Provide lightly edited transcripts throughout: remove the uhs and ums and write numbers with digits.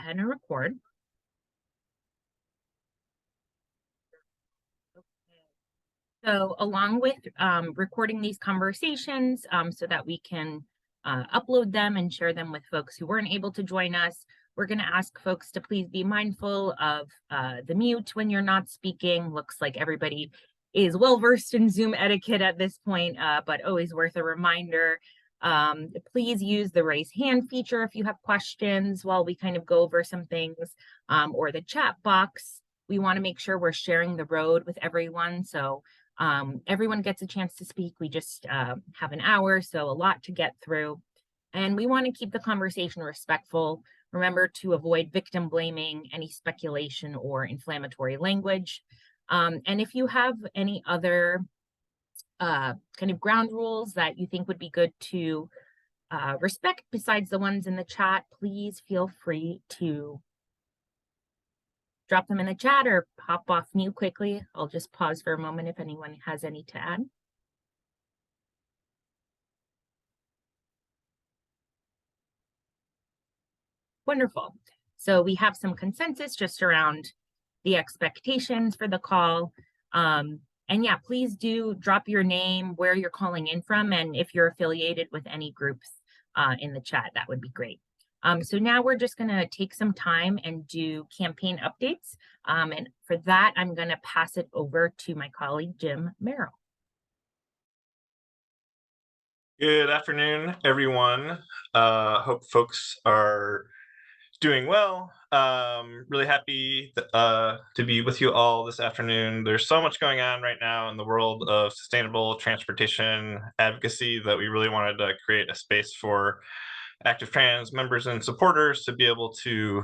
ahead and record. So along with recording these conversations so that we can upload them and share them with folks who weren't able to join us, we're going to ask folks to please be mindful of the mute when you're not speaking. Looks like everybody is well versed in Zoom etiquette at this point, but always worth a reminder. Please use the raise hand feature if you have questions while we kind of go over some things, or the chat box. We want to make sure we're sharing the road with everyone. So everyone gets a chance to speak. We just have an hour, so a lot to get through. And we want to keep the conversation respectful. Remember to avoid victim blaming, any speculation or inflammatory language. And if you have any other kind of ground rules that you think would be good to respect besides the ones in the chat, please feel free to drop them in the chat or pop off mute quickly. I'll just pause for a moment if anyone has any to add. Wonderful. So we have some consensus just around the expectations for the call. And yeah, please do drop your name, where you're calling in from, and if you're affiliated with any groups in the chat, that would be great. So now we're just going to take some time and do campaign updates. And for that, I'm going to pass it over to my colleague, Jim Merrill. Good afternoon, everyone. Hope folks are doing well. Really happy to be with you all this afternoon. There's so much going on right now in the world of sustainable transportation advocacy that we really wanted to create a space for active trans members and supporters to be able to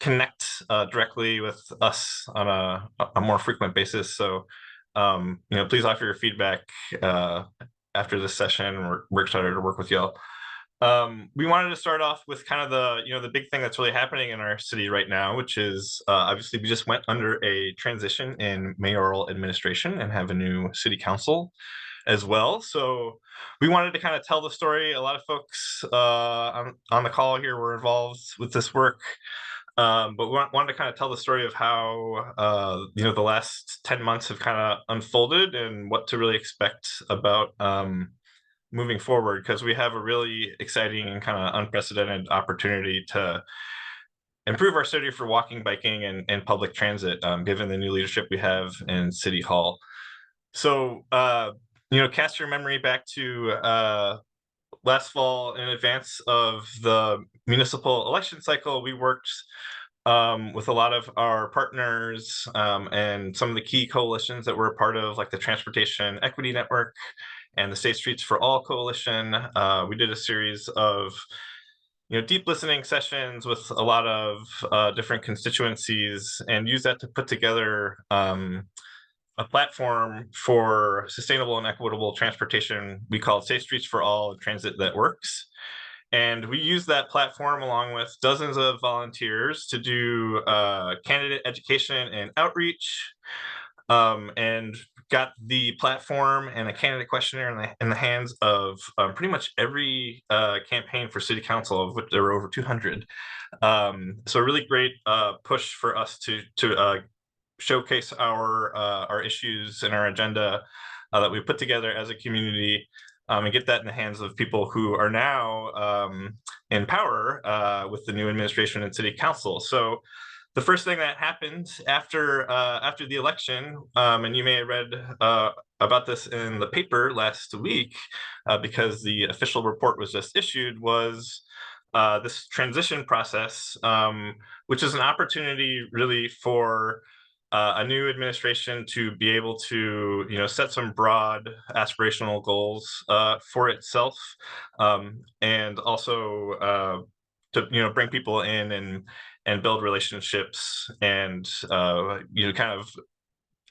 connect directly with us on a more frequent basis. So, please offer your feedback after this session. We're excited to work with y'all. We wanted to start off with kind of the big thing that's really happening in our city right now, which is obviously we just went under a transition in mayoral administration and have a new city council as well. So we wanted to kind of tell the story. A lot of folks on the call here were involved with this work. But we wanted to kind of tell the story of how the last 10 months have kind of unfolded and what to really expect about moving forward, because we have a really exciting and kind of unprecedented opportunity to improve our city for walking, biking, and public transit, given the new leadership we have in City Hall. So, cast your memory back to last fall. In advance of the municipal election cycle, we worked with a lot of our partners and some of the key coalitions that we're a part of, like the Transportation Equity Network and the Safe Streets for All Coalition. We did a series of deep listening sessions with a lot of different constituencies and use that to put together a platform for sustainable and equitable transportation we called Safe Streets for All, Transit That Works. And we use that platform along with dozens of volunteers to do candidate education and outreach, and got the platform and a candidate questionnaire in the hands of pretty much every campaign for city council, of which there were over 200. So a really great push for us to showcase our issues and our agenda that we put together as a community, and get that in the hands of people who are now in power with the new administration and city council. So the first thing that happened after the election, and you may have read about this in the paper last week, because the official report was just issued, was this transition process, which is an opportunity really for a new administration to be able to set some broad aspirational goals for itself, and also to bring people in and build relationships and kind of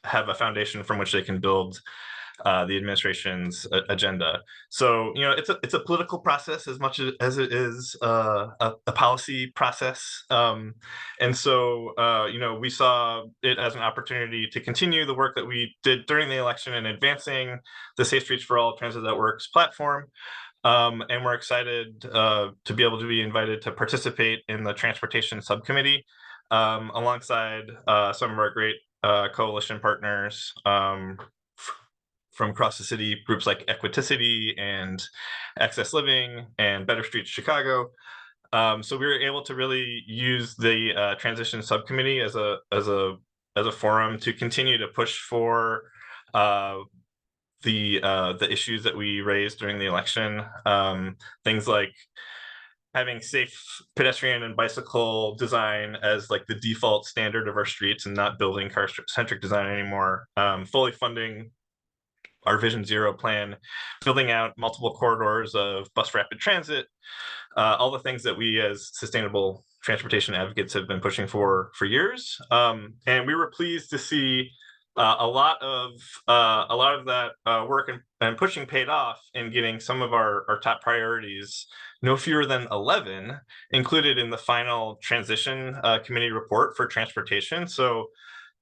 have a foundation from which they can build the administration's agenda. So it's a political process as much as it is a policy process, and so we saw it as an opportunity to continue the work that we did during the election in advancing the Safe Streets for All Transit That Works platform, And we're excited to be able to be invited to participate in the transportation subcommittee alongside some of our great coalition partners from across the city, groups like Equiticity and Access Living and Better Streets Chicago. So we were able to really use the transition subcommittee as a forum to continue to push for the issues that we raised during the election. Things like having safe pedestrian and bicycle design as like the default standard of our streets and not building car-centric design anymore. Fully funding our Vision Zero plan, building out multiple corridors of bus rapid transit, all the things that we as sustainable transportation advocates have been pushing for years. And we were pleased to see a lot of that work and pushing paid off in getting some of our top priorities, no fewer than 11, included in the final transition committee report for transportation. So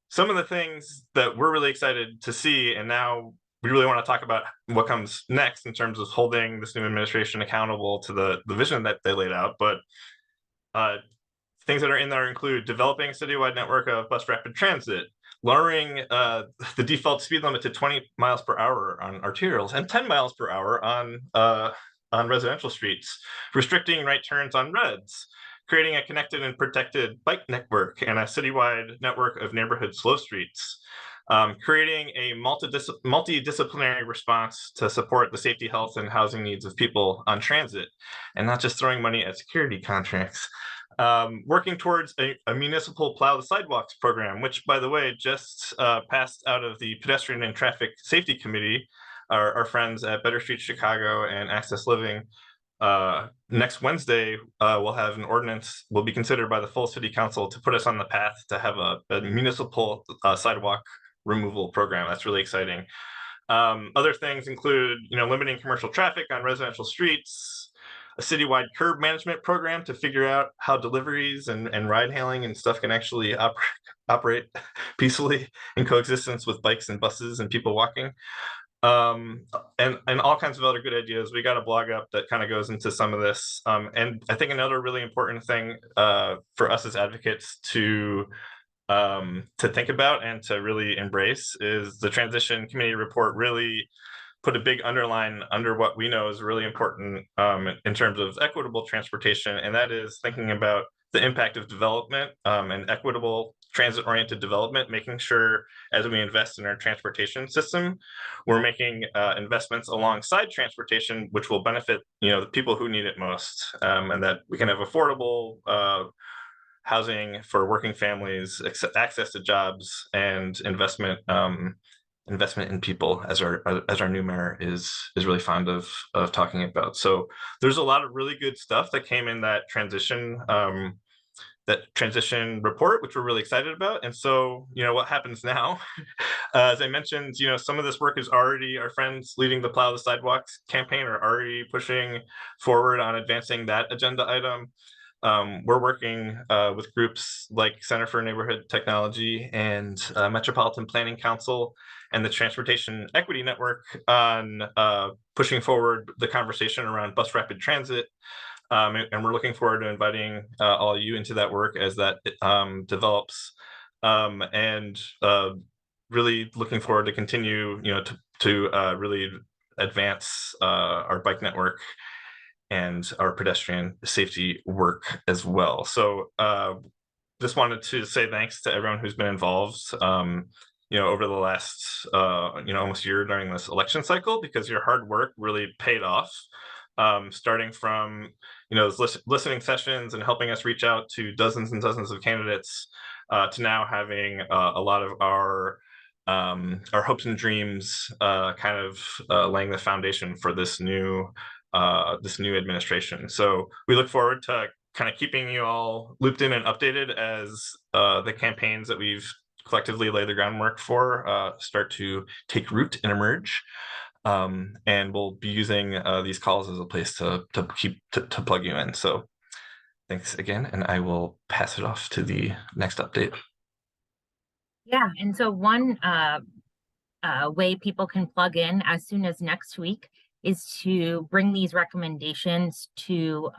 some of the things that we're really excited to see, and now we really want to talk about what comes next in terms of holding this new administration accountable to the vision that they laid out. But things that are in there include developing a citywide network of bus rapid transit, lowering the default speed limit to 20 miles per hour on arterials and 10 miles per hour on residential streets, restricting right turns on reds, creating a connected and protected bike network and a citywide network of neighborhood slow streets, creating a multidisciplinary response to support the safety, health, and housing needs of people on transit, and not just throwing money at security contracts. Working towards a municipal plow the sidewalks program, which, by the way, just passed out of the Pedestrian and Traffic Safety Committee. Our friends at Better Streets Chicago and Access Living. Next Wednesday, we'll have an ordinance will be considered by the full city council to put us on the path to have a municipal sidewalk removal program. That's really exciting. Other things include, limiting commercial traffic on residential streets, a citywide curb management program to figure out how deliveries and ride hailing and stuff can actually operate peacefully in coexistence with bikes and buses and people walking. And all kinds of other good ideas. We got a blog up that kind of goes into some of this. And I think another really important thing for us as advocates to think about and to really embrace is the transition committee report really put a big underline under what we know is really important in terms of equitable transportation, and that is thinking about the impact of development and equitable transit-oriented development, making sure as we invest in our transportation system, we're making investments alongside transportation, which will benefit the people who need it most, and that we can have affordable housing for working families, access to jobs, and investment in people, as our new mayor is really fond of talking about. So there's a lot of really good stuff that came in that transition report, which we're really excited about. And so, what happens now? As I mentioned, some of this work is already, our friends leading the Plow the Sidewalks campaign are already pushing forward on advancing that agenda item. We're working with groups like Center for Neighborhood Technology and Metropolitan Planning Council and the Transportation Equity Network on pushing forward the conversation around bus rapid transit. And we're looking forward to inviting all of you into that work as that develops, and really looking forward to continue, to really advance our bike network and our pedestrian safety work as well. So just wanted to say thanks to everyone who's been involved, over the last, almost year during this election cycle, because your hard work really paid off. Starting from those listening sessions and helping us reach out to dozens and dozens of candidates, to now having a lot of our hopes and dreams kind of laying the foundation for this new administration. So we look forward to kind of keeping you all looped in and updated as the campaigns that we've collectively laid the groundwork for start to take root and emerge. And we'll be using these calls as a place to plug you in. So thanks again, and I will pass it off to the next update. Yeah, and so one way people can plug in as soon as next week is to bring these recommendations to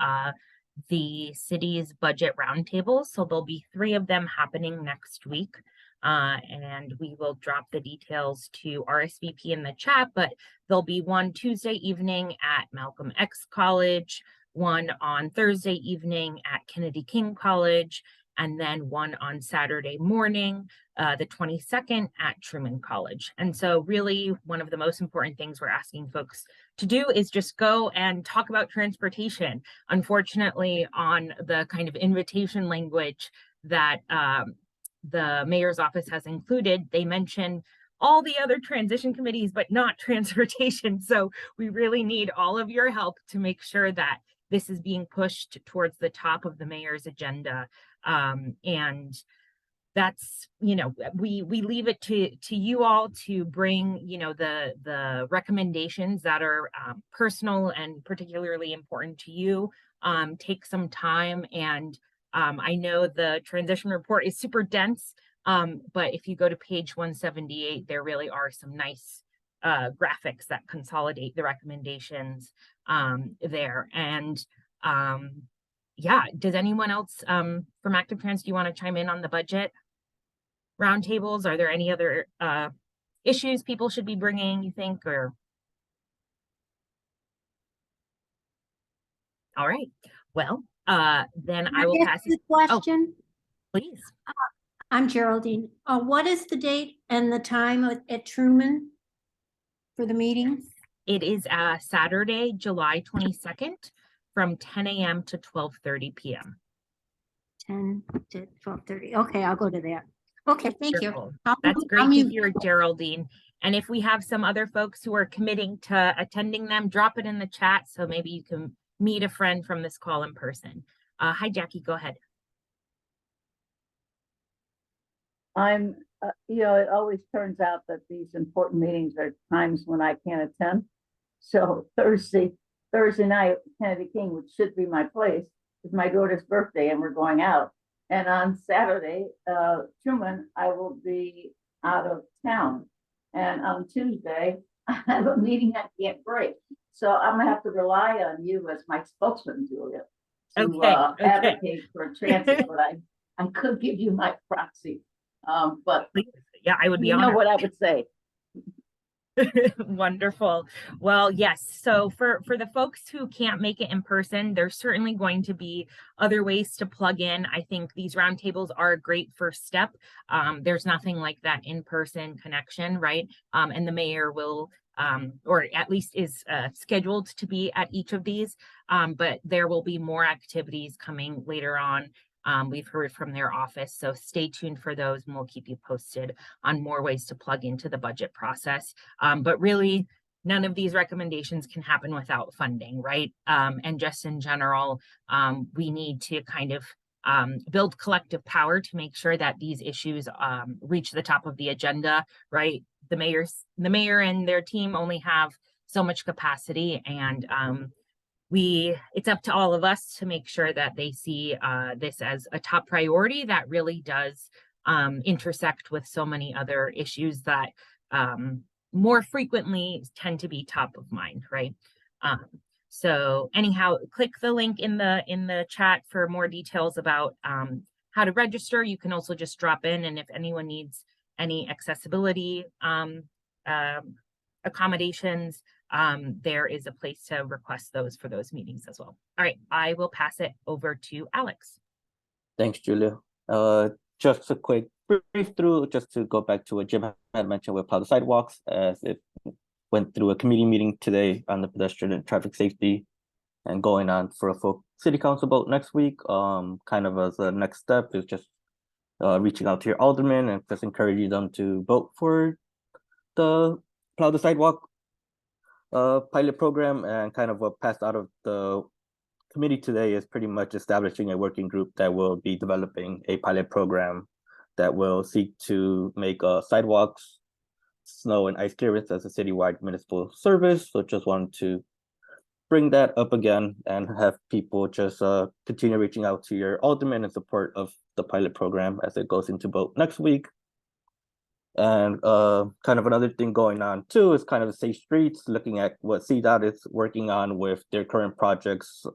the city's budget roundtables. So there'll be 3 of them happening next week. And we will drop the details to RSVP in the chat, but there'll be one Tuesday evening at Malcolm X College, one on Thursday evening at Kennedy King College, and then one on Saturday morning, the 22nd at Truman College. And so really one of the most important things we're asking folks to do is just go and talk about transportation. Unfortunately, on the kind of invitation language that the mayor's office has included, they mention all the other transition committees, but not transportation. So we really need all of your help to make sure that this is being pushed towards the top of the mayor's agenda. And that's, we leave it to you all to bring, the recommendations that are personal and particularly important to you. Take some time, and I know the transition report is super dense, but if you go to page 178, there really are some nice graphics that consolidate the recommendations there. And yeah, does anyone else from Active Trans, do you want to chime in on the budget roundtables? Are there any other issues people should be bringing, you think, or? All right, well, then I will pass it. Question. Oh, please. I'm Geraldine. What is the date and the time at Truman for the meeting? It is Saturday, July 22nd from 10 a.m. to 12:30 p.m. 10 to 12:30. Okay, I'll go to that. Okay, thank you. That's great to hear, Geraldine. And if we have some other folks who are committing to attending them, drop it in the chat so maybe you can meet a friend from this call in person. Hi, Jackie, go ahead. It always turns out that these important meetings are times when I can't attend. So Thursday night, Kennedy King, which should be my place, is my daughter's birthday and we're going out. And on Saturday, Truman, I will be out of town. And on Tuesday, I have a meeting I can't break. So I'm gonna have to rely on you as my spokesman, Julia, to advocate for transit, but I could give you my proxy. But yeah, I would be honored. You know what I would say. Wonderful. Well, yes. So for the folks who can't make it in person, there's certainly going to be other ways to plug in. I think these roundtables are a great first step. There's nothing like that in-person connection, right? And the mayor will, or at least is scheduled to be at each of these, but there will be more activities coming later on. We've heard from their office, so stay tuned for those and we'll keep you posted on more ways to plug into the budget process. But really, none of these recommendations can happen without funding, right? And just in general, we need to kind of build collective power to make sure that these issues reach the top of the agenda, right? The mayor and their team only have so much capacity, and it's up to all of us to make sure that they see this as a top priority that really does intersect with so many other issues that more frequently tend to be top of mind, right? So anyhow, click the link in the chat for more details about how to register. You can also just drop in, and if anyone needs any accessibility accommodations, there is a place to request those for those meetings as well. All right, I will pass it over to Alex. Thanks, Julia. Just a quick brief through, just to go back to what Jim had mentioned with Plow the Sidewalks, as it went through a committee meeting today on the pedestrian and traffic safety, and going on for a full city council vote next week. Kind of as a next step is just reaching out to your aldermen and just encouraging them to vote for the Plow the Sidewalk pilot program. And kind of what passed out of the committee today is pretty much establishing a working group that will be developing a pilot program that will seek to make sidewalks, snow and ice clearance as a citywide municipal service. So just wanted to bring that up again and have people just continue reaching out to your aldermen in support of the pilot program as it goes into vote next week. And kind of another thing going on too is kind of safe streets, looking at what CDOT is working on with their current projects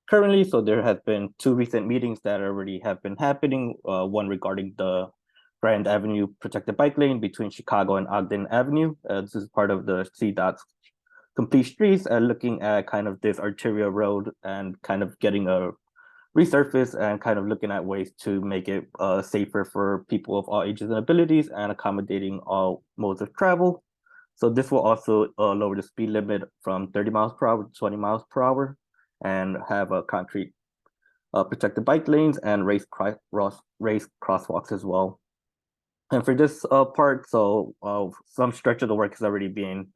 currently. So there has been 2 recent meetings that already have been happening. One regarding the Grand Avenue protected bike lane between Chicago and Ogden Avenue. This is part of the CDOT's complete streets, and looking at kind of this arterial road and kind of getting a resurface and kind of looking at ways to make it safer for people of all ages and abilities and accommodating all modes of travel. So this will also lower the speed limit from 30 miles per hour to 20 miles per hour and have a concrete protected bike lanes and race crosswalks as well. And for this part, so some stretch of the work is already being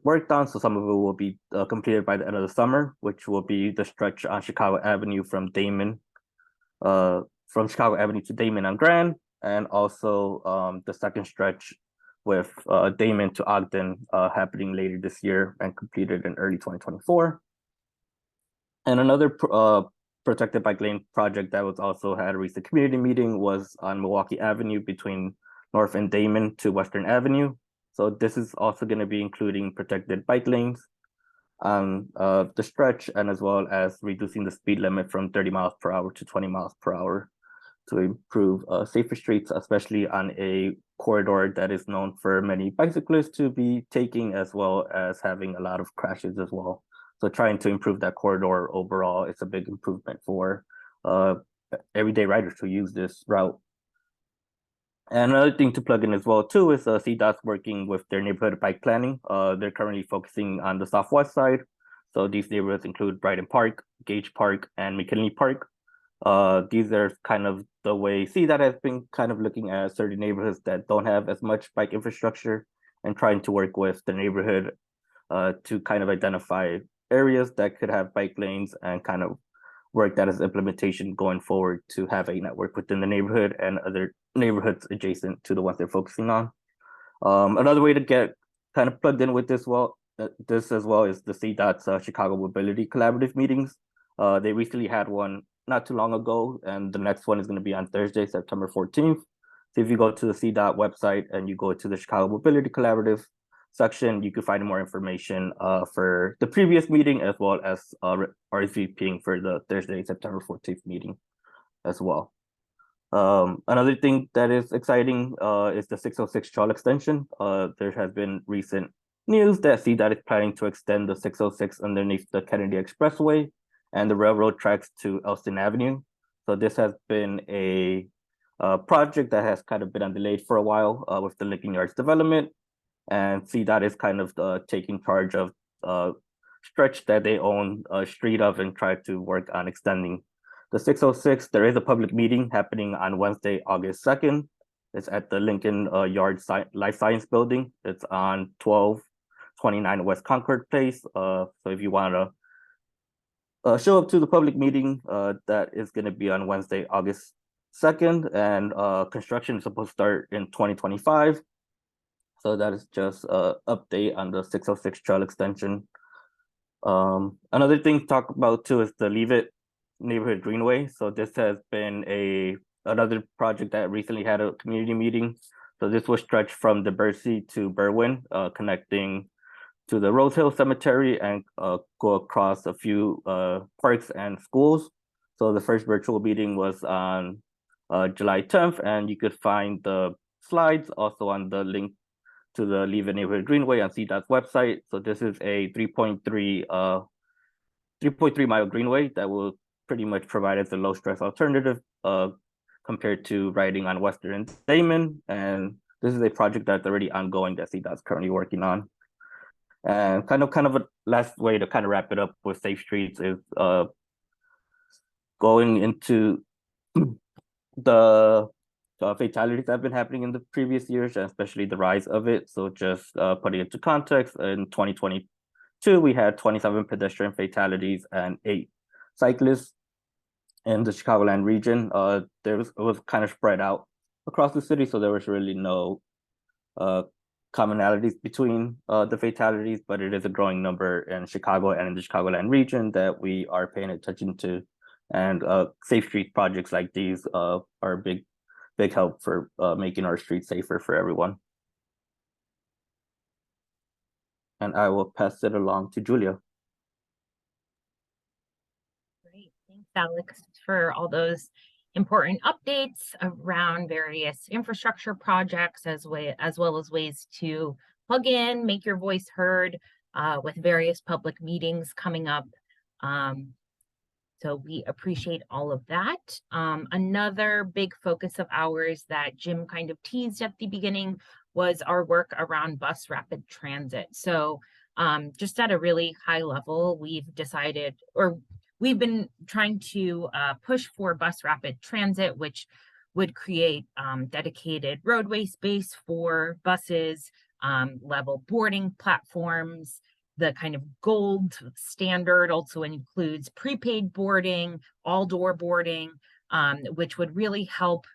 worked on. So some of it will be completed by the end of the summer, which will be the stretch on Chicago Avenue from Chicago Avenue to Damon on Grand, and also the second stretch with Damon to Ogden happening later this year and completed in early 2024. And another protected bike lane project that was also had a recent community meeting was on Milwaukee Avenue between North and Damon to Western Avenue. So this is also going to be including protected bike lanes on the stretch, and as well as reducing the speed limit from 30 miles per hour to 20 miles per hour to improve safer streets, especially on a corridor that is known for many bicyclists to be taking, as well as having a lot of crashes as well. So trying to improve that corridor overall, it's a big improvement for everyday riders who use this route. And another thing to plug in as well too is CDOT's working with their neighborhood bike planning. They're currently focusing on the southwest side. So these neighborhoods include Brighton Park, Gage Park, and McKinley Park. These are kind of the way CDOT has been kind of looking at certain neighborhoods that don't have as much bike infrastructure and trying to work with the neighborhood to kind of identify areas that could have bike lanes and kind of work that as implementation going forward to have a network within the neighborhood and other neighborhoods adjacent to the ones they're focusing on. Another way to get kind of plugged in with this as well is the CDOT's Chicago Mobility Collaborative meetings. They recently had one not too long ago, and the next one is going to be on Thursday, September 14th. So if you go to the CDOT website and you go to the Chicago Mobility Collaborative section, you can find more information for the previous meeting, as well as RSVPing for the Thursday, September 14th meeting as well. Another thing that is exciting is the 606 trail extension. There has been recent news that CDOT is planning to extend the 606 underneath the Kennedy Expressway and the railroad tracks to Elston Avenue. So this has been a project that has kind of been on delayed for a while with the Lincoln Yards development. And CDOT is kind of taking charge of stretch that they own a street of and try to work on extending the 606. There is a public meeting happening on Wednesday, August 2nd. It's at the Lincoln Yards Life Science Building. It's on 1229 West Concord Place. So if you want to show up to the public meeting, that is going to be on Wednesday, August 2nd. And construction is supposed to start in 2025. So that is just an update on the 606 trail extension. Another thing to talk about too is the Leave It Neighborhood Greenway. So this has been another project that recently had a community meeting. So this was stretched from DeBercy to Berwyn, connecting to the Rose Hill Cemetery and go across a few parks and schools. So the first virtual meeting was on July 10th, and you could find the slides also on the link to the Leave It Neighborhood Greenway on CDOT's website. So this is a 3.3 mile greenway that will pretty much provide as a low stress alternative compared to riding on Western and Damon. And this is a project that's already ongoing that CDOT's currently working on. And kind of a last way to kind of wrap it up with safe streets is going into the fatalities that have been happening in the previous years, especially the rise of it. So just putting it into context, in 2022, we had 27 pedestrian fatalities and 8 cyclists in the Chicagoland region. It was kind of spread out across the city, so there was really no commonalities between the fatalities, but it is a growing number in Chicago and in the Chicagoland region that we are paying attention to. And safe street projects like these are a big big help for making our streets safer for everyone. And I will pass it along to Julia. Great, thanks, Alex, for all those important updates around various infrastructure projects, as well as ways to plug in, make your voice heard with various public meetings coming up. So we appreciate all of that. Another big focus of ours that Jim kind of teased at the beginning was our work around bus rapid transit. So just at a really high level, we've decided, or we've been trying to push for bus rapid transit, which would create dedicated roadway space for buses, level boarding platforms. The kind of gold standard also includes prepaid boarding, all-door boarding, which would really help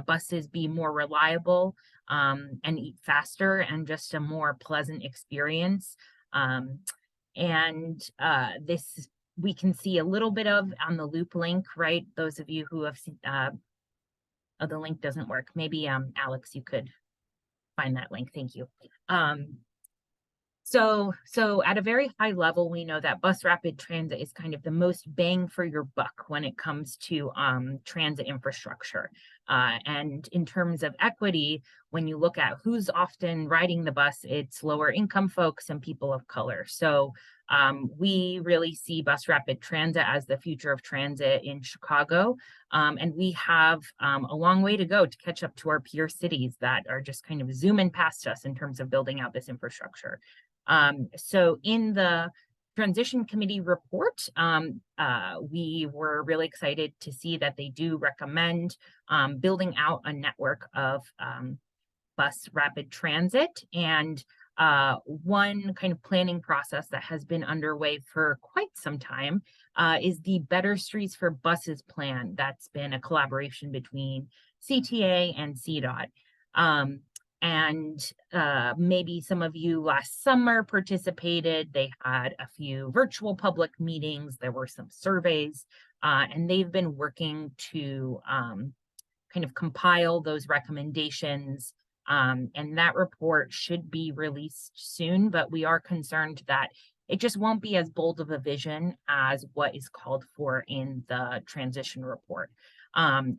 buses be more reliable and eat faster and just a more pleasant experience. This we can see a little bit of on the loop link, right? Those of you who have seen, oh, the link doesn't work. Maybe Alex, you could find that link. Thank you. So at a very high level, we know that bus rapid transit is kind of the most bang for your buck when it comes to transit infrastructure. And in terms of equity, when you look at who's often riding the bus, it's lower income folks and people of color. So we really see bus rapid transit as the future of transit in Chicago. And we have a long way to go to catch up to our peer cities that are just kind of zooming past us in terms of building out this infrastructure. So in the transition committee report, we were really excited to see that they do recommend building out a network of bus rapid transit. And one kind of planning process that has been underway for quite some time is the Better Streets for Buses plan. That's been a collaboration between CTA and CDOT. Maybe some of you last summer participated. They had a few virtual public meetings. There were some surveys, and they've been working to kind of compile those recommendations. And that report should be released soon, but we are concerned that it just won't be as bold of a vision as what is called for in the transition report.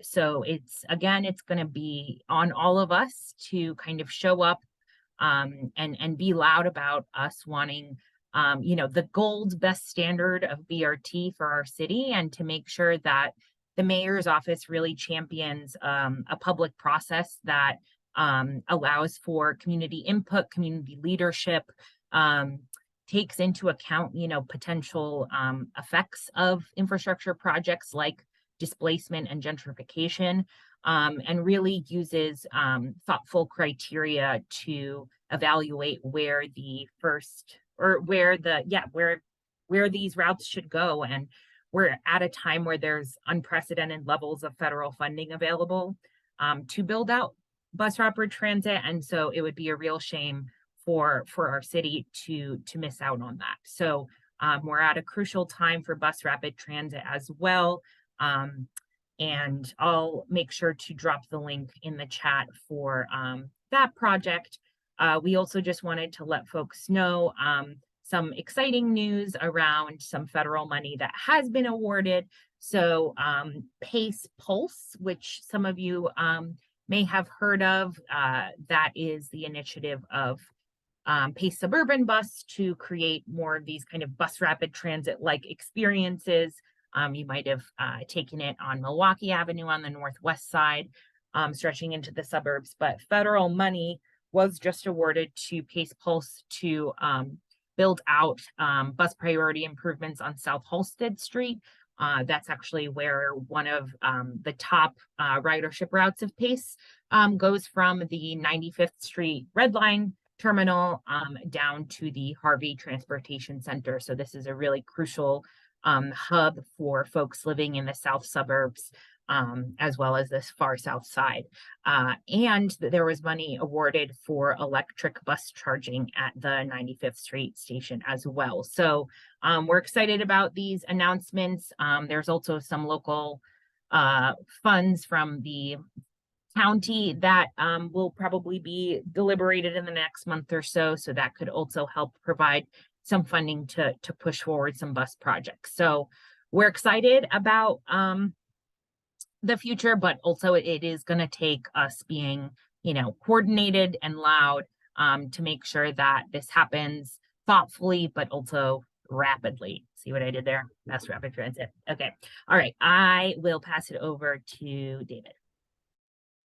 So it's going to be on all of us to kind of show up and be loud about us wanting, the gold best standard of BRT for our city, and to make sure that the mayor's office really champions a public process that allows for community input, community leadership, takes into account, potential effects of infrastructure projects like displacement and gentrification, and really uses thoughtful criteria to evaluate where the first, or where these routes should go. And we're at a time where there's unprecedented levels of federal funding available to build out bus rapid transit, and so it would be a real shame for our city to miss out on that. So we're at a crucial time for bus rapid transit as well. And I'll make sure to drop the link in the chat for that project. We also just wanted to let folks know some exciting news around some federal money that has been awarded. So PACE Pulse, which some of you may have heard of, that is the initiative of PACE Suburban Bus to create more of these kind of bus rapid transit-like experiences. You might have taken it on Milwaukee Avenue on the northwest side, stretching into the suburbs, but federal money was just awarded to PACE Pulse to build out bus priority improvements on South Halsted Street. That's actually where one of the top ridership routes of PACE goes from the 95th Street Red Line terminal down to the Harvey Transportation Center. So this is a really crucial hub for folks living in the south suburbs, as well as this far south side. And there was money awarded for electric bus charging at the 95th Street station as well. So we're excited about these announcements. There's also some local funds from the county that will probably be deliberated in the next month or so. So that could also help provide some funding to push forward some bus projects. So we're excited about the future, but also it is going to take us being, coordinated and loud to make sure that this happens thoughtfully, but also rapidly. See what I did there? That's rapid transit. Okay. All right. I will pass it over to David.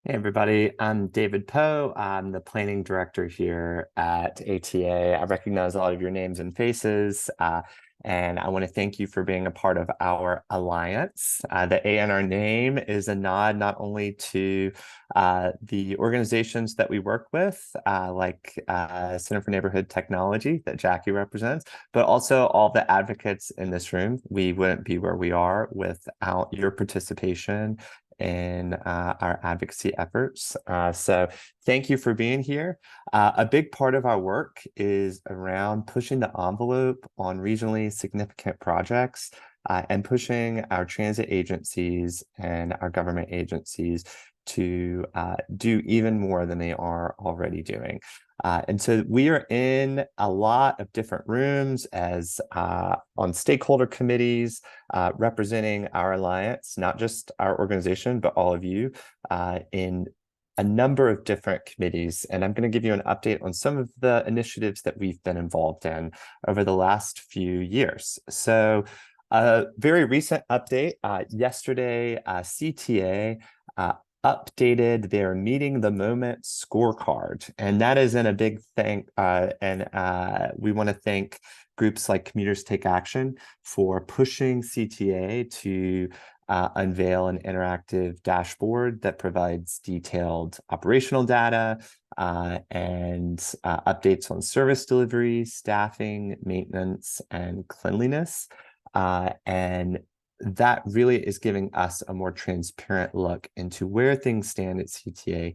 Hey everybody, I'm David Poe. I'm the planning director here at ATA. I recognize a lot of your names and faces, and I want to thank you for being a part of our alliance. The A in our name is a nod not only to the organizations that we work with, like Center for Neighborhood Technology that Jackie represents, but also all the advocates in this room. We wouldn't be where we are without your participation in our advocacy efforts. So thank you for being here. A big part of our work is around pushing the envelope on regionally significant projects and pushing our transit agencies and our government agencies to do even more than they are already doing. And so we are in a lot of different rooms as on stakeholder committees representing our alliance, not just our organization, but all of you in a number of different committees. And I'm going to give you an update on some of the initiatives that we've been involved in over the last few years. So a very recent update, yesterday, CTA updated their Meeting the Moment scorecard. And that is in a big thank, and we want to thank groups like Commuters Take Action for pushing CTA to unveil an interactive dashboard that provides detailed operational data and updates on service delivery, staffing, maintenance, and cleanliness. And that really is giving us a more transparent look into where things stand at CTA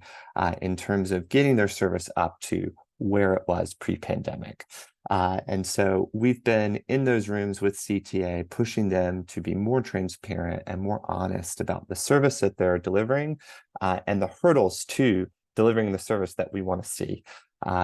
in terms of getting their service up to where it was pre-pandemic. And so we've been in those rooms with CTA, pushing them to be more transparent and more honest about the service that they're delivering and the hurdles to delivering the service that we want to see.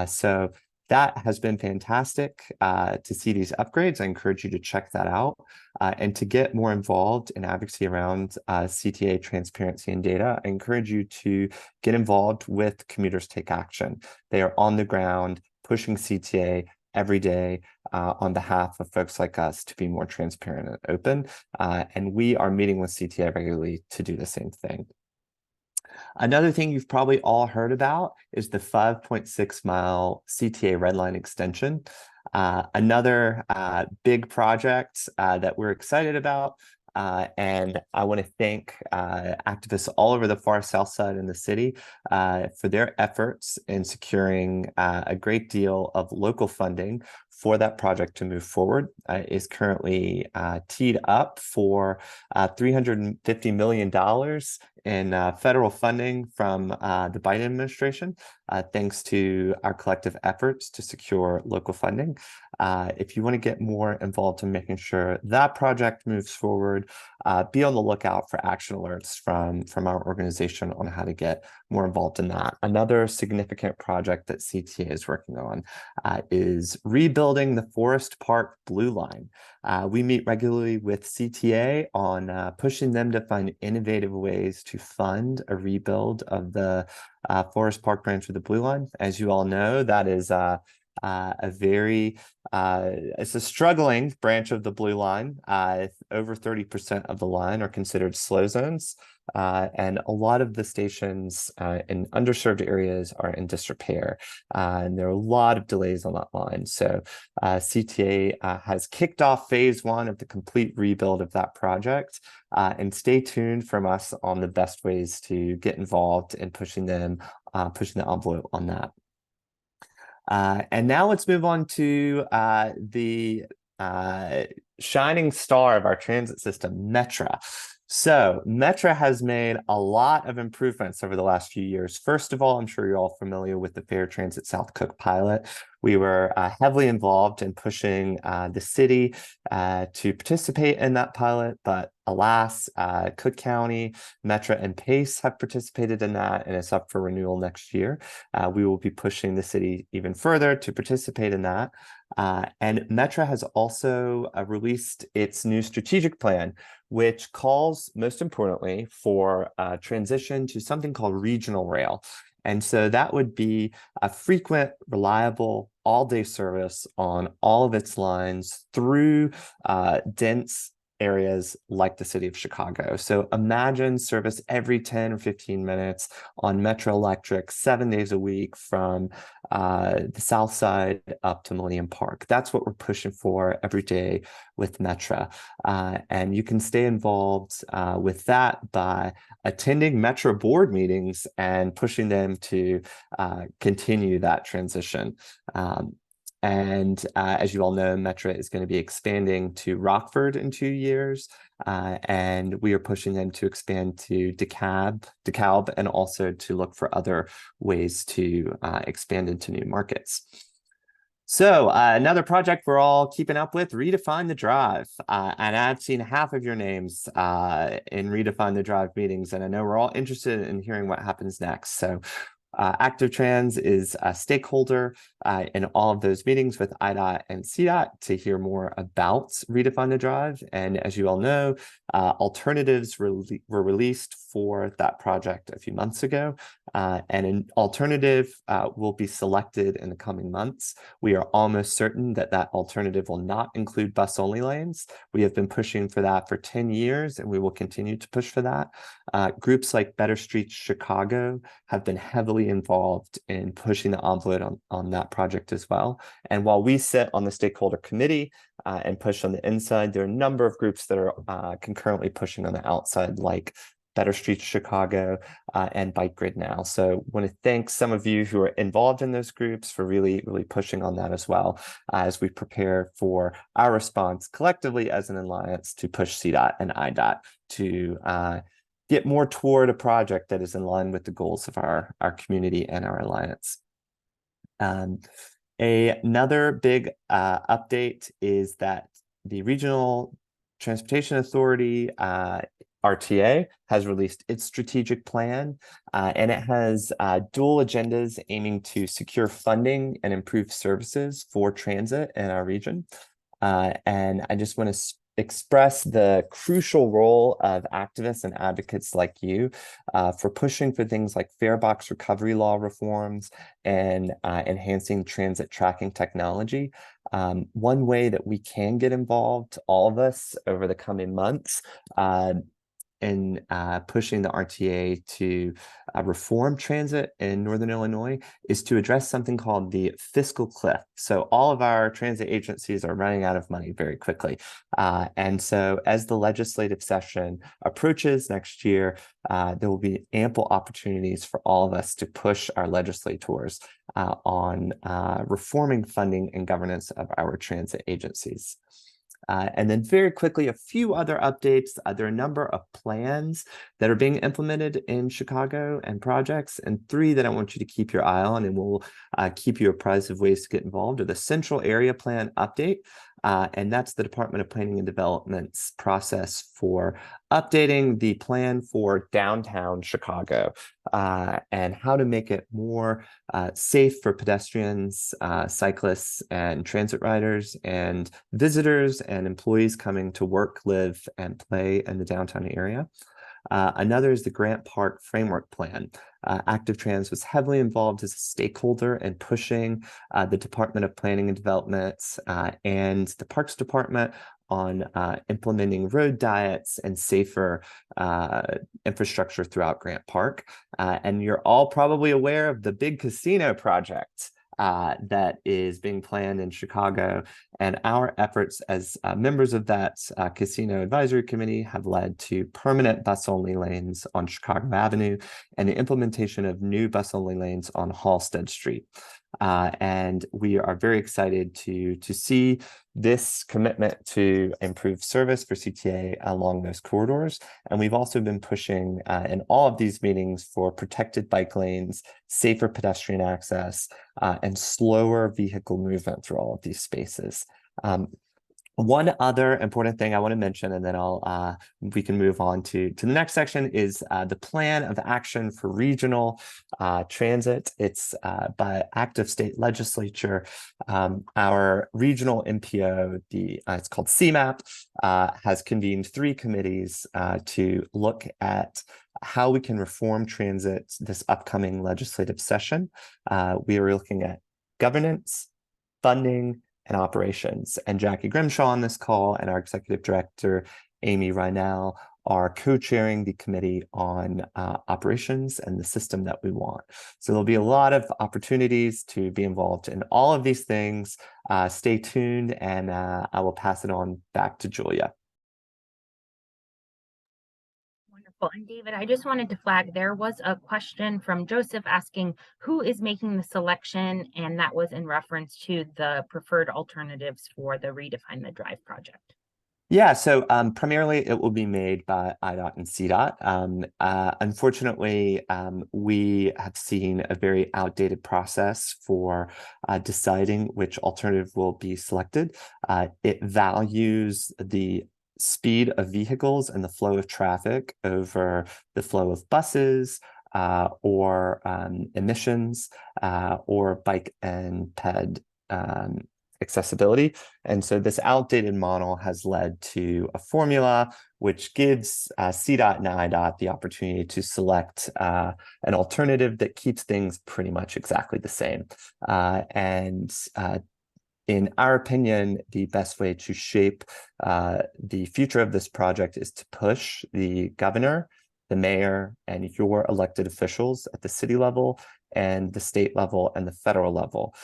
So that has been fantastic to see these upgrades. I encourage you to check that out. And to get more involved in advocacy around CTA transparency and data, I encourage you to get involved with Commuters Take Action. They are on the ground pushing CTA every day on behalf of folks like us to be more transparent and open. And we are meeting with CTA regularly to do the same thing. Another thing you've probably all heard about is the 5.6 mile CTA Red Line extension. Another big project that we're excited about. And I want to thank activists all over the far south side in the city for their efforts in securing a great deal of local funding for that project to move forward. Is currently teed up for $350 million in federal funding from the Biden administration, thanks to our collective efforts to secure local funding. If you want to get more involved in making sure that project moves forward, be on the lookout for action alerts from our organization on how to get more involved in that. Another significant project that CTA is working on is rebuilding the Forest Park Blue Line. We meet regularly with CTA on pushing them to find innovative ways to fund a rebuild of the Forest Park branch of the Blue Line. As you all know, that is a very it's a struggling branch of the Blue Line. Over 30% of the line are considered slow zones, and a lot of the stations in underserved areas are in disrepair, and there are a lot of delays on that line. So CTA has kicked off phase 1 of the complete rebuild of that project, and stay tuned from us on the best ways to get involved in pushing the envelope on that. And now let's move on to the shining star of our transit system, Metra. So Metra has made a lot of improvements over the last few years. First of all, I'm sure you're all familiar with the Fair Transit South Cook pilot. We were heavily involved in pushing the city to participate in that pilot, but alas, Cook County, Metra, and PACE have participated in that, and it's up for renewal next year. We will be pushing the city even further to participate in that. And Metra has also released its new strategic plan, which calls, most importantly, for a transition to something called regional rail. And so that would be a frequent, reliable, all-day service on all of its lines through dense areas like the city of Chicago. So imagine service every 10 or 15 minutes on Metro Electric, 7 days a week from the South Side up to Millennium Park. That's what we're pushing for every day with Metra. And you can stay involved with that by attending Metra board meetings and pushing them to continue that transition. As you all know, Metra is going to be expanding to Rockford in 2 years, and we are pushing them to expand to DeKalb, and also to look for other ways to expand into new markets. So another project we're all keeping up with, Redefine the Drive. And I've seen half of your names in Redefine the Drive meetings, and I know we're all interested in hearing what happens next. So Active Trans is a stakeholder in all of those meetings with IDOT and CDOT to hear more about Redefine the Drive. And as you all know, alternatives were released for that project a few months ago. And an alternative will be selected in the coming months. We are almost certain that that alternative will not include bus-only lanes. We have been pushing for that for 10 years, and we will continue to push for that. Groups like Better Streets Chicago have been heavily involved in pushing the envelope on that project as well. And while we sit on the stakeholder committee and push on the inside, there are a number of groups that are concurrently pushing on the outside, like Better Streets Chicago and Bike Grid Now. So I want to thank some of you who are involved in those groups for really pushing on that as well as we prepare for our response collectively as an alliance to push CDOT and IDOT to get more toward a project that is in line with the goals of our community and our alliance. Another big update is that the Regional Transportation Authority, RTA, has released its strategic plan, and it has dual agendas aiming to secure funding and improve services for transit in our region. And I just want to express the crucial role of activists and advocates like you for pushing for things like fare box recovery law reforms and enhancing transit tracking technology. One way that we can get involved, all of us, over the coming months, in pushing the RTA to reform transit in Northern Illinois is to address something called the fiscal cliff. So all of our transit agencies are running out of money very quickly. And so as the legislative session approaches next year, there will be ample opportunities for all of us to push our legislators on reforming funding and governance of our transit agencies. And then very quickly, a few other updates. There are a number of plans that are being implemented in Chicago and projects, and 3 that I want you to keep your eye on, and we'll keep you apprised of ways to get involved. Are the Central Area Plan Update, and that's the Department of Planning and Development's process for updating the plan for downtown Chicago and how to make it more safe for pedestrians, cyclists, and transit riders, and visitors and employees coming to work, live, and play in the downtown area. Another is the Grant Park Framework Plan. Active Trans was heavily involved as a stakeholder in pushing the Department of Planning and Development and the Parks Department on implementing road diets and safer infrastructure throughout Grant Park. And you're all probably aware of the big casino project that is being planned in Chicago. And our efforts as members of that casino advisory committee have led to permanent bus-only lanes on Chicago Avenue and the implementation of new bus-only lanes on Halsted Street. And we are very excited to see this commitment to improve service for CTA along those corridors. And we've also been pushing in all of these meetings for protected bike lanes, safer pedestrian access, and slower vehicle movement through all of these spaces. One other important thing I want to mention, and then we can move on to the next section, is the plan of action for regional transit. It's by act of state legislature. Our regional MPO, it's called CMAP, has convened 3 committees to look at how we can reform transit this upcoming legislative session. We are looking at governance, funding, and operations. And Jackie Grimshaw on this call and our executive director, Amy Reinell, are co-chairing the committee on operations and the system that we want. So there'll be a lot of opportunities to be involved in all of these things. Stay tuned, and I will pass it on back to Julia. Wonderful. And David, I just wanted to flag, there was a question from Joseph asking who is making the selection, and that was in reference to the preferred alternatives for the Redefine the Drive project. Yeah, so primarily it will be made by IDOT and CDOT. Unfortunately, we have seen a very outdated process for deciding which alternative will be selected. It values the speed of vehicles and the flow of traffic over the flow of buses or emissions or bike and ped accessibility. And so this outdated model has led to a formula which gives CDOT and IDOT the opportunity to select an alternative that keeps things pretty much exactly the same. In our opinion, the best way to shape the future of this project is to push the governor, the mayor, and your elected officials at the city level and the state level and the federal level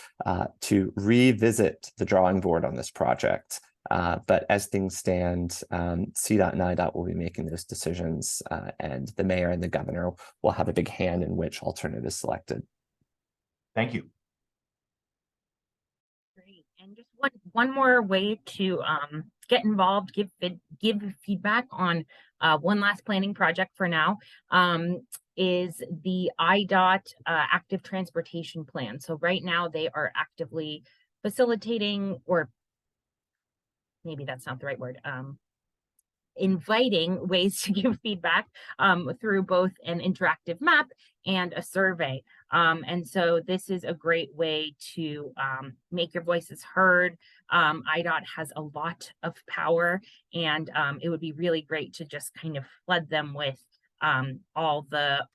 to revisit the drawing board on this project. But as things stand, CDOT and IDOT will be making those decisions, and the mayor and the governor will have a big hand in which alternative is selected. Thank you. Great. And just one more way to get involved, give feedback on one last planning project for now, is the IDOT active transportation plan. So right now they are actively facilitating, or maybe that's not the right word, inviting ways to give feedback through both an interactive map and a survey. And so this is a great way to make your voices heard. IDOT has a lot of power, and it would be really great to just kind of flood them with all the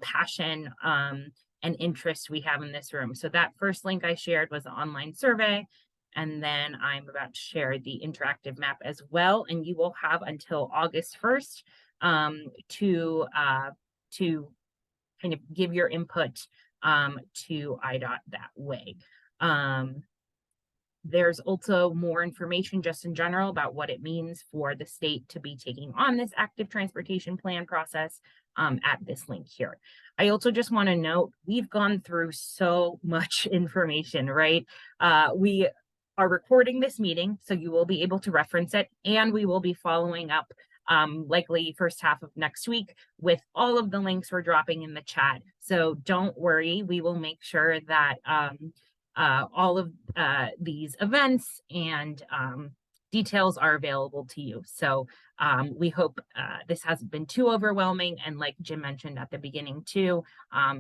passion and interest we have in this room. So that first link I shared was an online survey. And then I'm about to share the interactive map as well. And you will have until August 1st to kind of give your input to IDOT that way. There's also more information just in general about what it means for the state to be taking on this active transportation plan process at this link here. I also just want to note, we've gone through so much information, right? We are recording this meeting, so you will be able to reference it, and we will be following up likely first half of next week with all of the links we're dropping in the chat. So don't worry, we will make sure that all of these events and details are available to you. So we hope this hasn't been too overwhelming. And like Jim mentioned at the beginning too,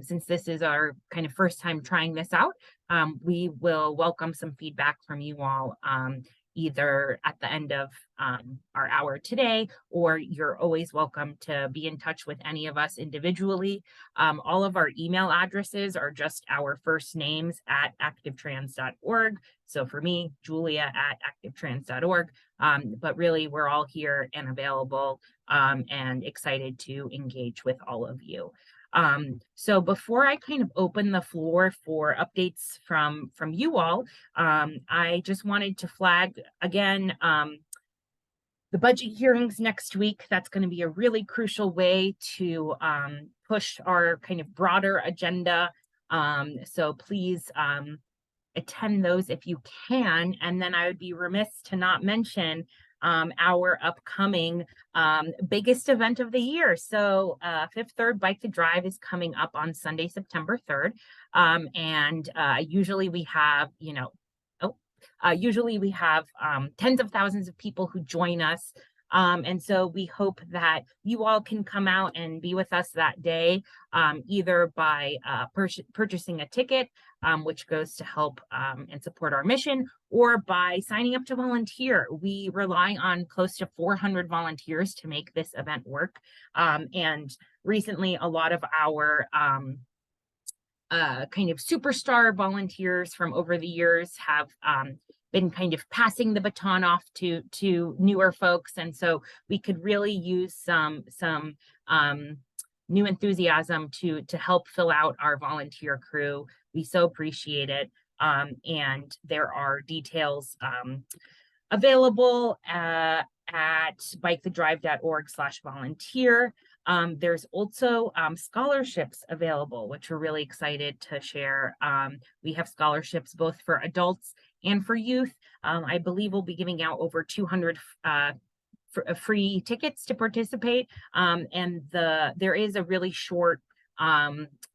since this is our kind of first time trying this out, we will welcome some feedback from you all either at the end of our hour today, or you're always welcome to be in touch with any of us individually. All of our email addresses are just our first names at activetrans.org. So for me, Julia at activetrans.org. But really, we're all here and available and excited to engage with all of you. So before I kind of open the floor for updates from you all, I just wanted to flag again, the budget hearings next week. That's going to be a really crucial way to push our kind of broader agenda. So please attend those if you can. And then I would be remiss to not mention our upcoming biggest event of the year. So Fifth Third Bike to Drive is coming up on Sunday, September 3rd. And usually we have, usually we have tens of thousands of people who join us. And so we hope that you all can come out and be with us that day, either by purchasing a ticket, which goes to help and support our mission, or by signing up to volunteer. We rely on close to 400 volunteers to make this event work. And recently, a lot of our kind of superstar volunteers from over the years have been kind of passing the baton off to newer folks, and so we could really use some new enthusiasm to help fill out our volunteer crew. We so appreciate it, and there are details available at bikethedrive.org/volunteer. There's also scholarships available, which we're really excited to share. We have scholarships both for adults and for youth. I believe we'll be giving out over 200 free tickets to participate. And there is a really short,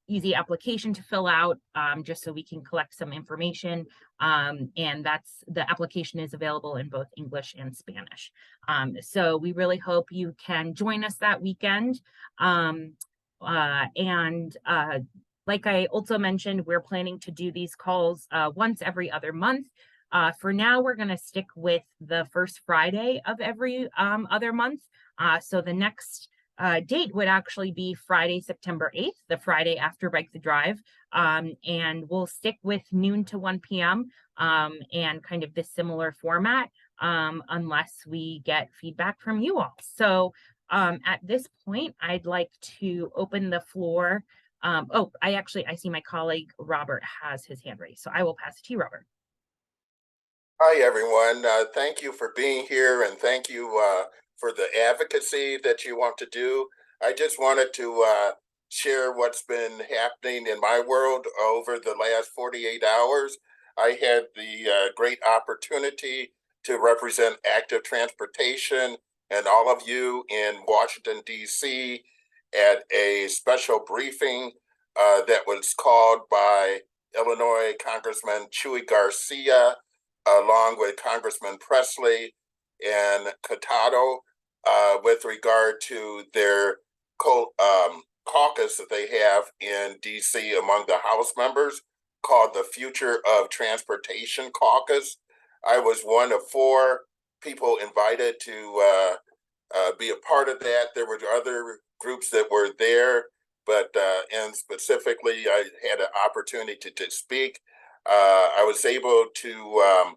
easy application to fill out, just so we can collect some information. And the application is available in both English and Spanish. So we really hope you can join us that weekend. Like I also mentioned, we're planning to do these calls once every other month. For now, we're going to stick with the first Friday of every other month. So the next date would actually be Friday, September 8th, the Friday after Bike the Drive. And we'll stick with noon to 1 p.m. And kind of this similar format, unless we get feedback from you all. So at this point, I'd like to open the floor. I see my colleague Robert has his hand raised, so I will pass it to you, Robert. Hi, everyone. Thank you for being here, and thank you for the advocacy that you want to do. I just wanted to share what's been happening in my world over the last 48 hours. I had the great opportunity to represent active transportation and all of you in Washington, D.C. at a special briefing that was called by Illinois Congressman Chuy Garcia, along with Congressman Presley and Cotado, with regard to their caucus that they have in DC among the House members, called the Future of Transportation Caucus. I was one of 4 people invited to be a part of that. There were other groups that were there, but and specifically, I had an opportunity to speak. I was able to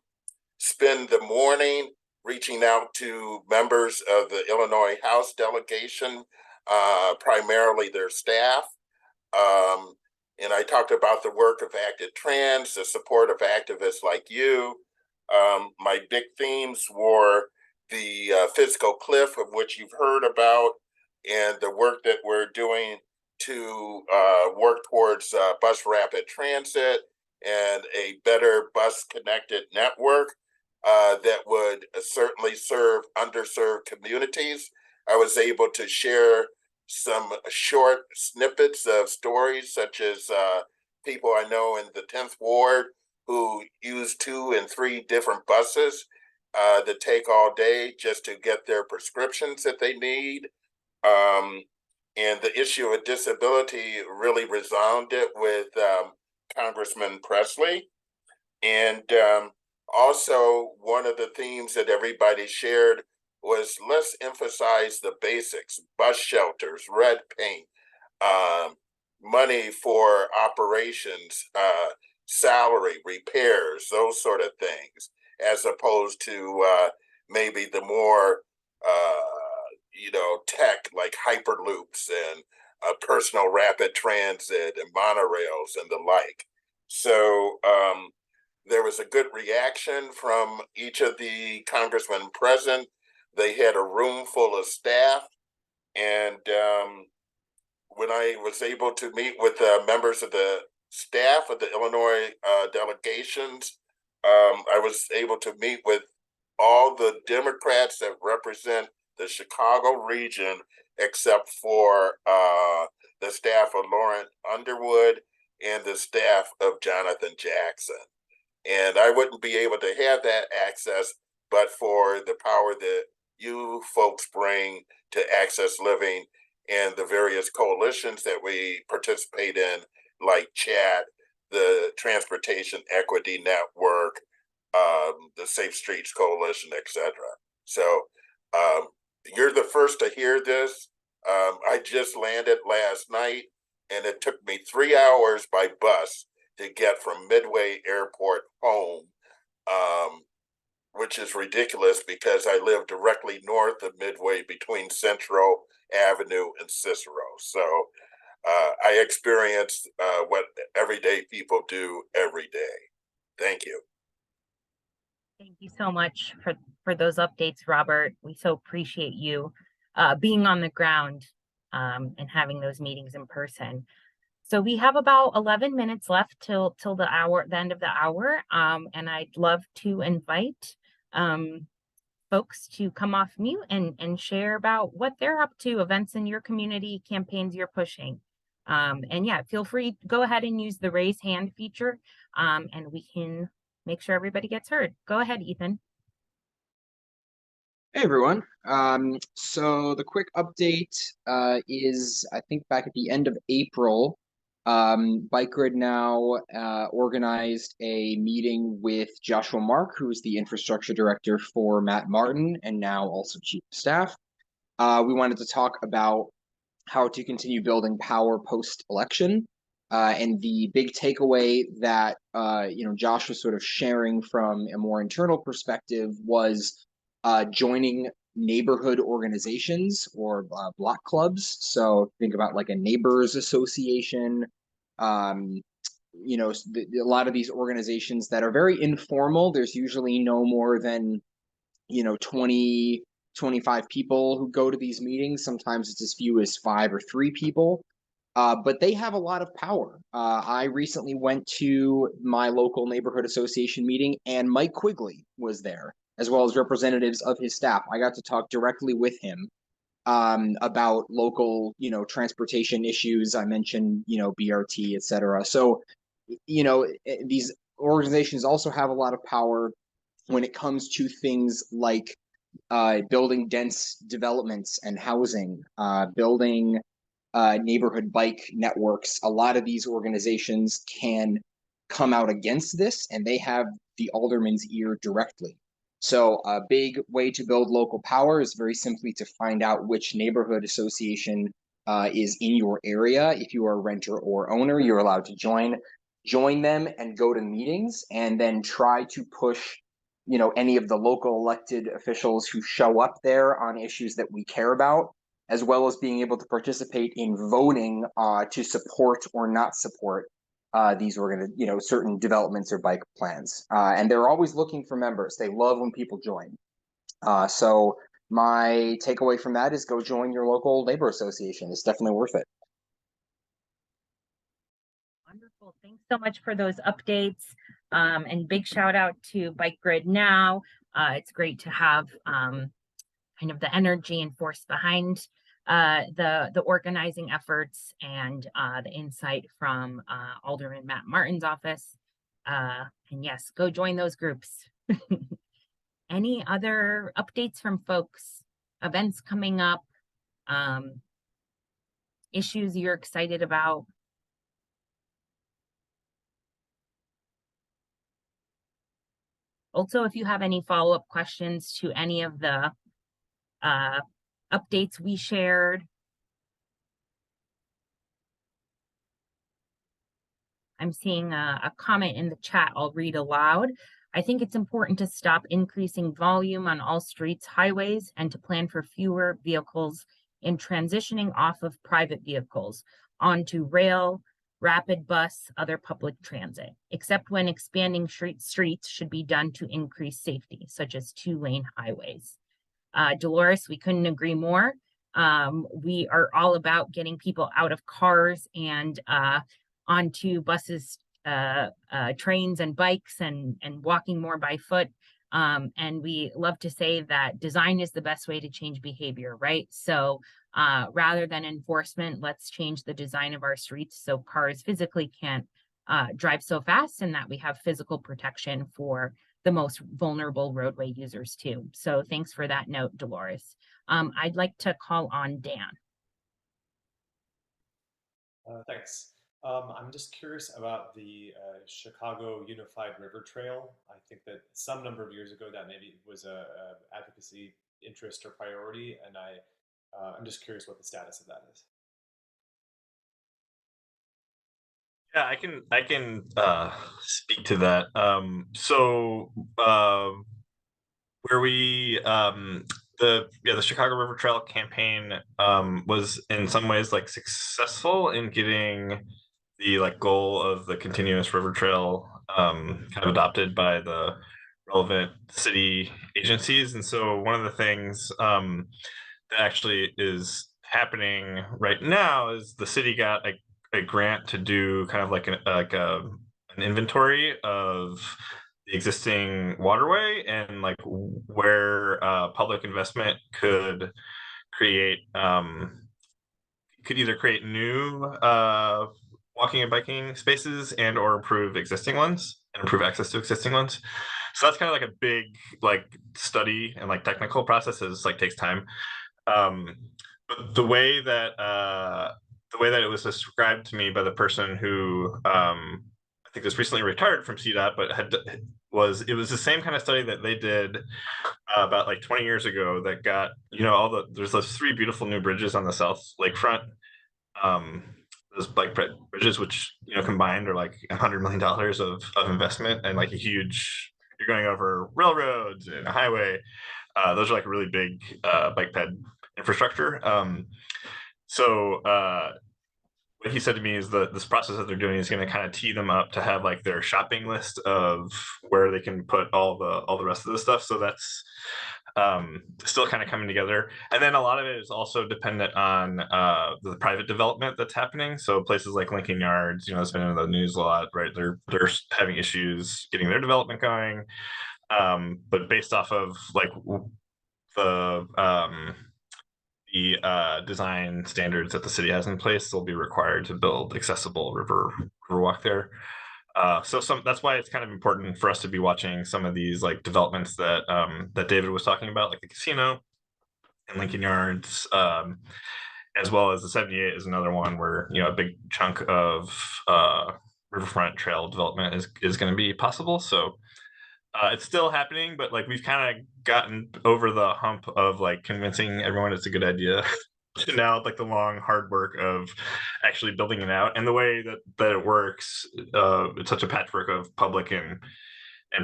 spend the morning reaching out to members of the Illinois House delegation, primarily their staff. And I talked about the work of Active Trans, the support of activists like you. My big themes were the physical cliff, of which you've heard about, and the work that we're doing to work towards bus rapid transit and a better bus connected network that would certainly serve underserved communities. I was able to share some short snippets of stories, such as people I know in the 10th Ward who use 2 and 3 different buses that take all day just to get their prescriptions that they need. And the issue of disability really resounded with Congressman Presley. And also, one of the themes that everybody shared was, let's emphasize the basics: bus shelters, red paint, money for operations, salary, repairs, those sort of things, as opposed to maybe the more tech like hyperloops and personal rapid transit and monorails and the like. So there was a good reaction from each of the congressmen present. They had a room full of staff. And when I was able to meet with members of the staff of the Illinois delegations. I was able to meet with all the Democrats that represent the Chicago region, except for the staff of Lauren Underwood and the staff of Jonathan Jackson. And I wouldn't be able to have that access but for the power that you folks bring to Access Living and the various coalitions that we participate in, like CHAT, the Transportation Equity Network, the Safe Streets Coalition, etc. So you're the first to hear this. I just landed last night, and it took me 3 hours by bus to get from Midway Airport home, which is ridiculous because I live directly north of Midway between Central Avenue and Cicero. So I experienced what everyday people do every day. Thank you. Thank you so much for those updates, Robert. We so appreciate you being on the ground and having those meetings in person. So we have about 11 minutes left till the end of the hour, and I'd love to invite folks to come off mute and share about what they're up to, events in your community, campaigns you're pushing. And yeah, feel free, go ahead and use the raise hand feature, and we can make sure everybody gets heard. Go ahead, Ethan. Hey everyone. So the quick update is, I think back at the end of April, Bike Grid Now organized a meeting with Joshua Mark, who is the infrastructure director for Matt Martin and now also chief of staff. We wanted to talk about how to continue building power post-election. And the big takeaway that Josh was sort of sharing from a more internal perspective was joining neighborhood organizations or block clubs. So think about like a neighbors association, a lot of these organizations that are very informal. There's usually no more than 20, 25 people who go to these meetings. Sometimes it's as few as 5 or 3 people. But they have a lot of power. I recently went to my local neighborhood association meeting, and Mike Quigley was there, as well as representatives of his staff. I got to talk directly with him about local, transportation issues. I mentioned, BRT, et cetera. So, these organizations also have a lot of power when it comes to things like building dense developments and housing, building neighborhood bike networks. A lot of these organizations can come out against this, and they have the alderman's ear directly. So a big way to build local power is very simply to find out which neighborhood association is in your area. If you are a renter or owner, you're allowed to join them and go to meetings, and then try to push any of the local elected officials who show up there on issues that we care about, as well as being able to participate in voting to support or not support these certain developments or bike plans. And they're always looking for members. They love when people join. So my takeaway from that is go join your local neighbor association. It's definitely worth it. Wonderful. Thanks so much for those updates. And big shout out to Bike Grid Now. It's great to have kind of the energy and force behind the organizing efforts and the insight from Alderman Matt Martin's office. And yes, go join those groups. Any other updates from folks? Events coming up? Issues you're excited about? Also, if you have any follow-up questions to any of the updates we shared. I'm seeing a comment in the chat I'll read aloud. I think it's important to stop increasing volume on all streets, highways, and to plan for fewer vehicles in transitioning off of private vehicles onto rail, rapid bus, other public transit, except when expanding streets should be done to increase safety, such as 2-lane highways. Dolores, we couldn't agree more. We are all about getting people out of cars and onto buses, trains and bikes and walking more by foot. And we love to say that design is the best way to change behavior, right? So rather than enforcement, let's change the design of our streets so cars physically can't drive so fast, and that we have physical protection for the most vulnerable roadway users too. So thanks for that note, Dolores. I'd like to call on Dan. Thanks. I'm just curious about the Chicago Unified River Trail. I think that some number of years ago that maybe was a advocacy interest or priority, and I'm just curious what the status of that is. Yeah, I can speak to that. Where we the Chicago River Trail campaign was in some ways like successful in getting the like goal of the continuous river trail kind of adopted by the relevant city agencies. And so one of the things that actually is happening right now is the city got a grant to do kind of like an inventory of the existing waterway and like where public investment could create could either create new walking and biking spaces and or improve existing ones and improve access to existing ones. So that's kind of like a big like study and like technical processes like takes time. But the way that it was described to me by the person who I think was recently retired from CDOT, but it was the same kind of study that they did about like 20 years ago that got, there's those 3 beautiful new bridges on the South Lakefront. Those bike bridges, which, combined are like $100 million of investment and like a huge, you're going over railroads and a highway. Those are like really big bike ped infrastructure. What he said to me is this process that they're doing is going to kind of tee them up to have like their shopping list of where they can put all the rest of the stuff. So that's still kind of coming together. And then a lot of it is also dependent on the private development that's happening. So places like Lincoln Yards, it's been in the news a lot, right? They're having issues getting their development going. But based off of like the design standards that the city has in place, they'll be required to build accessible river walk there. That's why it's kind of important for us to be watching some of these like developments that that David was talking about, like the casino and Lincoln Yards, as well as the 78 is another one where a big chunk of riverfront trail development is going to be possible. So it's still happening, but like we've kind of gotten over the hump of like convincing everyone it's a good idea to now like the long hard work of actually building it out. And the way that it works, it's such a patchwork of public and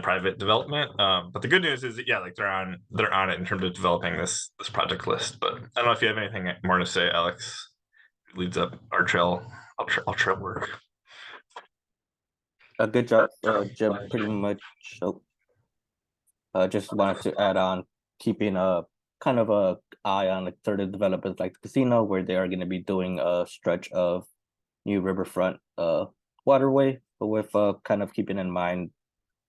private development. But the good news is that, yeah, like they're on it in terms of developing this project list. But I don't know if you have anything more to say, Alex, who leads up our trail work. A good job, Jim. Pretty much. Just wanted to add on keeping a kind of a eye on like certain developers like the casino, where they are going to be doing a stretch of new riverfront waterway, but with kind of keeping in mind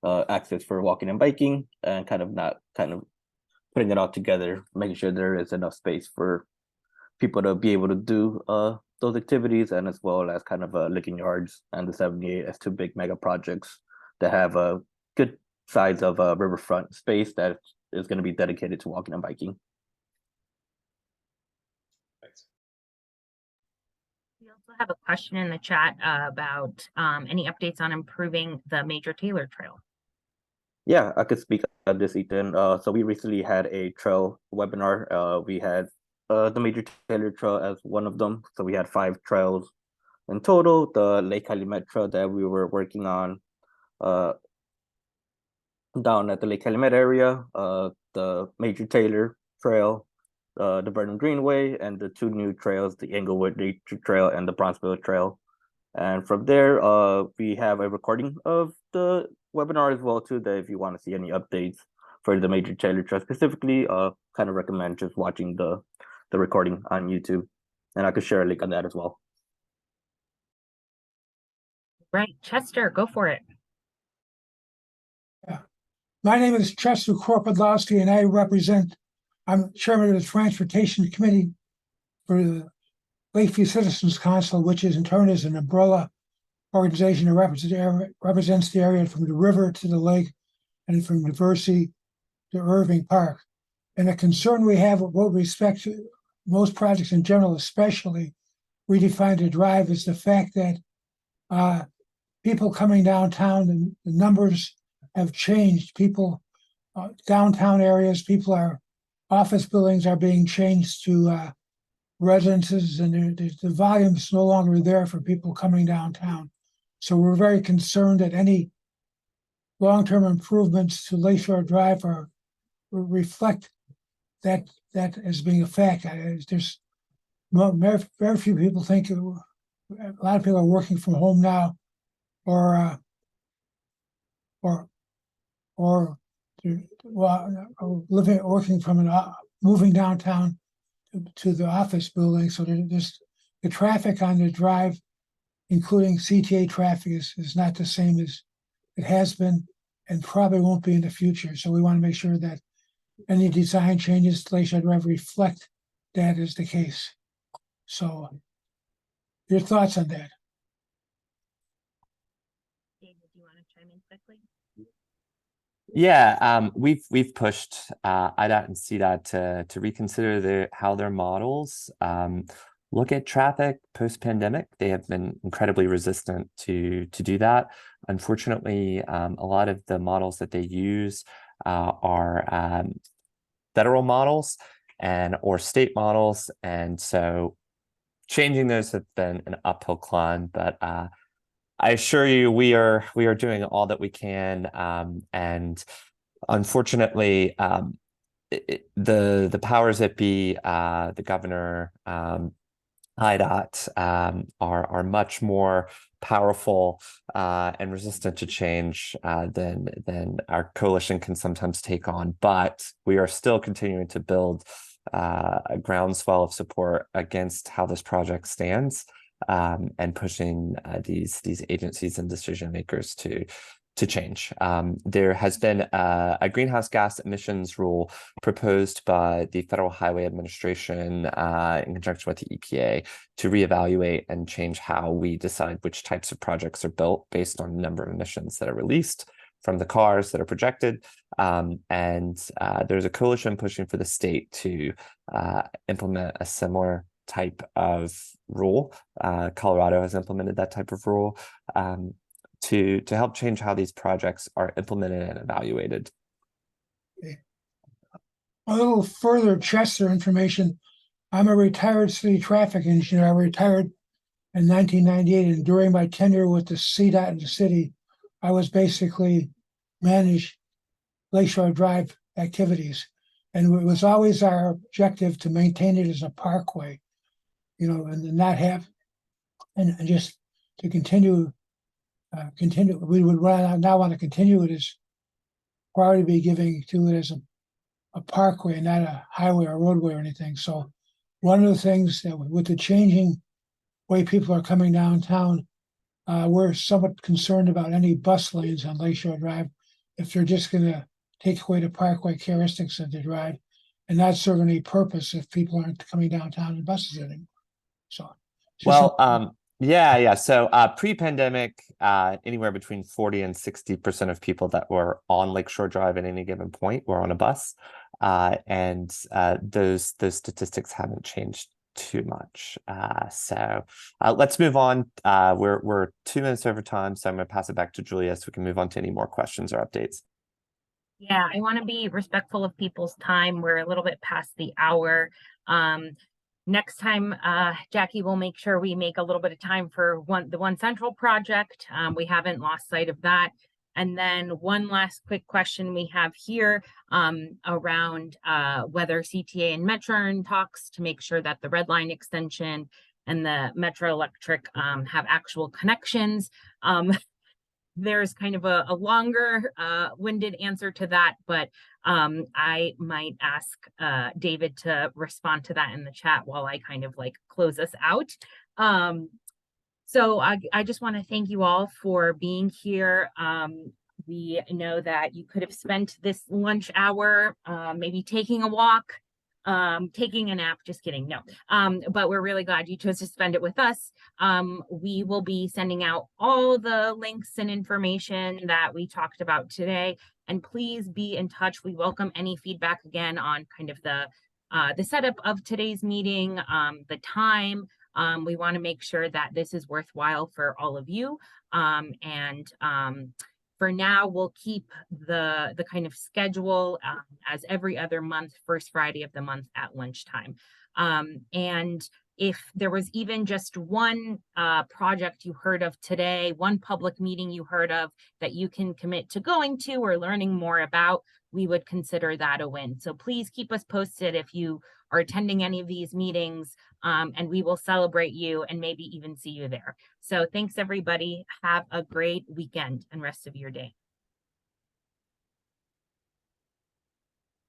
access for walking and biking, and kind of not kind of putting it all together, making sure there is enough space for people to be able to do those activities, and as well as kind of Lincoln Yards and the 78 as 2 big mega projects that have a good size of riverfront space that is going to be dedicated to walking and biking. Thanks. We also have a question in the chat about any updates on improving the Major Taylor Trail. Yeah, I could speak on this, Ethan. So we recently had a trail webinar. We had the Major Taylor Trail as one of them. So we had 5 trails in total. The Lake Calumet Trail that we were working on down at the Lake Calumet area, the Major Taylor Trail, the Vernon Greenway, and the 2 new trails, the Englewood Nature Trail and the Bronzeville Trail. And from there, we have a recording of the webinar as well too, that if you want to see any updates for the Major Taylor Trail specifically, kind of recommend just watching the recording on YouTube. And I could share a link on that as well. Right, Chester, go for it. My name is Chester Kropodlowski, and I'm chairman of the Transportation Committee for the Lakeview Citizens Council, which is in turn is an umbrella organization that represents the area from the river to the lake and from Diversey to Irving Park. And a concern we have with respect to most projects in general, especially Redefine the Drive, is the fact that people coming downtown, and the numbers have changed. People, downtown areas, office buildings are being changed to residences, and the volume is no longer there for people coming downtown. So we're very concerned that any long-term improvements to Lakeshore Drive will reflect that as being a fact. There's very few people think, a lot of people are working from home now, or working from moving downtown to the office building. So there's the traffic on the drive, including CTA traffic, is not the same as it has been and probably won't be in the future. So we want to make sure that any design changes to Lakeshore Drive reflect that is the case. So your thoughts on that? David, do you want to chime in quickly? Yeah, we've pushed IDOT and CDOT to reconsider how their models look at traffic post-pandemic. They have been incredibly resistant to do that. Unfortunately, a lot of the models that they use are federal models or state models, and so changing those has been an uphill climb. But I assure you, we are doing all that we can, and unfortunately, the powers that be, the governor, IDOT, are much more powerful and resistant to change than our coalition can sometimes take on. But we are still continuing to build a groundswell of support against how this project stands, and pushing these agencies and decision makers to change. There has been a greenhouse gas emissions rule proposed by the Federal Highway Administration in conjunction with the EPA to reevaluate and change how we decide which types of projects are built based on the number of emissions that are released from the cars that are projected. And there's a coalition pushing for the state to implement a similar type of rule. Colorado has implemented that type of rule to help change how these projects are implemented and evaluated. A little further Chester information. I'm a retired city traffic engineer. I retired in 1998, and during my tenure with the CDOT in the city, I was basically managed Lakeshore Drive activities. And it was always our objective to maintain it as a parkway, and not have, and just to continue. We would now want to continue it as priority be giving to it as a parkway, not a highway or roadway or anything. So one of the things that with the changing way people are coming downtown, we're somewhat concerned about any bus lanes on Lakeshore Drive if they're just going to take away the parkway characteristics of the drive and not serve any purpose if people aren't coming downtown in buses anymore. So, yeah. So pre-pandemic, anywhere between 40 and 60% of people that were on Lakeshore Drive at any given point were on a bus, and those statistics haven't changed too much. So let's move on. We're 2 minutes over time, so I'm going to pass it back to Julia so we can move on to any more questions or updates. Yeah, I want to be respectful of people's time. We're a little bit past the hour. Next time, Jackie will make sure we make a little bit of time for the One Central project. We haven't lost sight of that. And then one last quick question we have here around whether CTA and Metro are in talks to make sure that the Red Line extension and the Metro Electric have actual connections. There's kind of a longer winded answer to that, but I might ask David to respond to that in the chat while I kind of like close us out. So I just want to thank you all for being here. We know that you could have spent this lunch hour maybe taking a walk, taking a nap, just kidding, no. But we're really glad you chose to spend it with us. We will be sending out all the links and information that we talked about today. And please be in touch. We welcome any feedback again on kind of the setup of today's meeting, the time. We want to make sure that this is worthwhile for all of you. For now, we'll keep the kind of schedule as every other month, first Friday of the month at lunchtime. And if there was even just one project you heard of today, one public meeting you heard of that you can commit to going to or learning more about, we would consider that a win. So please keep us posted if you are attending any of these meetings, and we will celebrate you and maybe even see you there. So thanks, everybody. Have a great weekend and rest of your day.